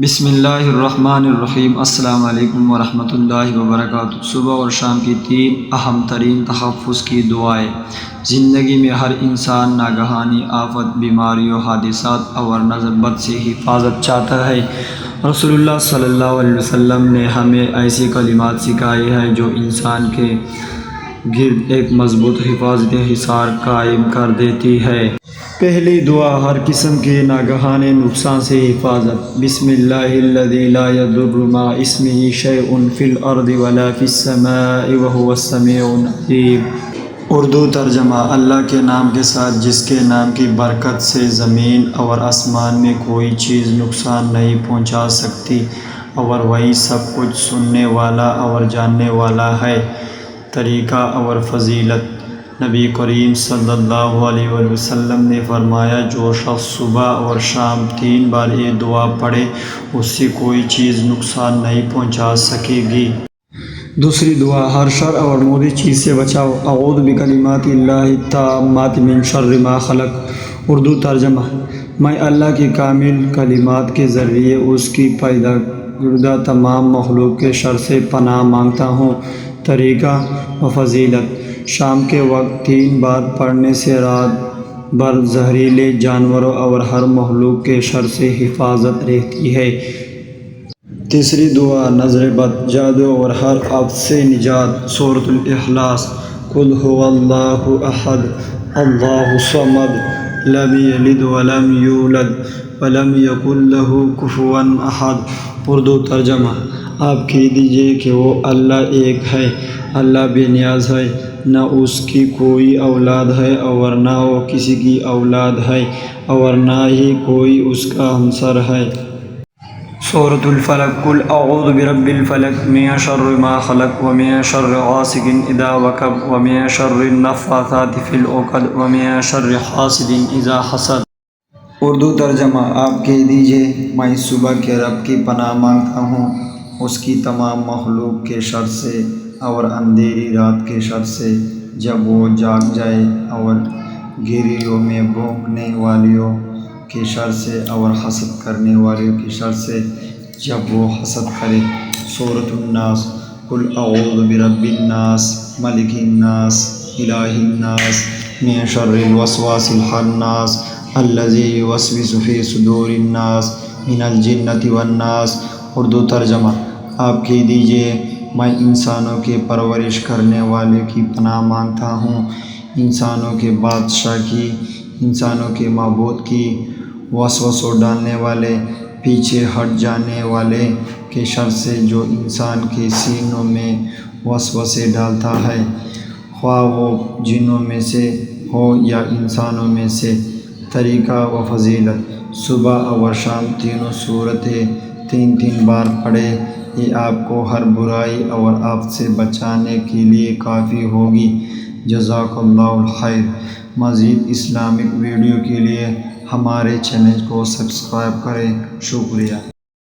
بسم اللہ الرحمن الرحیم۔ السلام علیکم ورحمۃ اللہ وبرکاتہ۔ صبح اور شام کی 3 اہم ترین تحفظ کی دعائیں۔ زندگی میں ہر انسان ناگہانی آفت، بیماریوں، حادثات اور نظر بد سے حفاظت چاہتا ہے۔ رسول اللہ صلی اللہ علیہ وسلم نے ہمیں ایسی کلمات سکھائی ہیں جو انسان کے گرد ایک مضبوط حفاظتی حصار قائم کر دیتی ہے۔ پہلی دعا، ہر قسم کے ناگہانی نقصان سے حفاظت۔ بسم اللہ الذی لا یضر مع اسمہ شیء فی الارض ولا فی السماء وہو السمیع العلیم۔ اردو ترجمہ، اللہ کے نام کے ساتھ جس کے نام کی برکت سے زمین اور آسمان میں کوئی چیز نقصان نہیں پہنچا سکتی اور وہی سب کچھ سننے والا اور جاننے والا ہے۔ طریقہ اور فضیلت۔ نبی کریم صلی اللہ علیہ وسلم نے فرمایا، جو شخص صبح اور شام 3 بار یہ دعا پڑھے اس سے کوئی چیز نقصان نہیں پہنچا سکے گی۔ دوسری دعا، ہر شر اور موذی چیز سے بچاؤ۔ اعوذ بکلمات اللہ التامات من شر ما خلق۔ اردو ترجمہ، میں اللہ کی کامل کلمات کے ذریعے اس کی پیدا کردہ تمام مخلوق کے شر سے پناہ مانگتا ہوں۔ طریقہ و فضیلت۔ شام کے وقت 3 بار پڑھنے سے رات بھر زہریلے جانوروں اور ہر مخلوق کے شر سے حفاظت رہتی ہے۔ تیسری دعا، نظر بد، جادو اور ہر آفت سے نجات۔ سورۃ الاخلاص۔ قل هو اللہ احد اللہ الصمد لم یلد ولم یولد ولم یکن له کفوا احد۔ اردو ترجمہ، آپ کہہ دیجئے کہ وہ اللہ ایک ہے، اللہ بے نیاز ہے، نہ اس کی کوئی اولاد ہے اور نہ وہ کسی کی اولاد ہے اور نہ ہی کوئی اس کا ہمسر ہے۔ سورۃ الفلق۔ قل اعوذ برب الفلق من شر ما خلق ومن شر غاسق اذا وقب ومن شر النفاثات في العقد ومن شر حاسد اذا حسد۔ اردو ترجمہ، آپ کہہ دیجئے میں صبح کے رب کی پناہ مانگتا ہوں، اس کی تمام مخلوق کے شر سے اور اندھیری رات کے شر سے جب وہ جاگ جائے، اور گھریوں میں بھونکنے والیوں کے شر سے اور حسد کرنے والوں کے شر سے جب وہ حسد کرے۔ سورۃ الناس۔ قل اعوذ برب الناس ملک الناس الہ الناس من شر الوسواس الخناس الذی یوسوس فی صدور الناس من الجنۃ والناس۔ اردو ترجمہ، آپ کہہ دیجئے میں انسانوں کے پرورش کرنے والے کی پناہ مانگتا ہوں، انسانوں کے بادشاہ کی، انسانوں کے معبود کی، وسوسوں ڈالنے والے، پیچھے ہٹ جانے والے کے شر سے جو انسان کے سینوں میں وسوسے ڈالتا ہے، خواہ وہ جنوں میں سے ہو یا انسانوں میں سے۔ طریقہ و فضیلت۔ صبح اور شام تینوں صورتیں 3 بار پڑھیں، یہ آپ کو ہر برائی اور آفت سے بچانے کے لیے کافی ہوگی۔ جزاک اللہ الخیر۔ مزید اسلامک ویڈیو کے لیے ہمارے چینل کو سبسکرائب کریں۔ شکریہ۔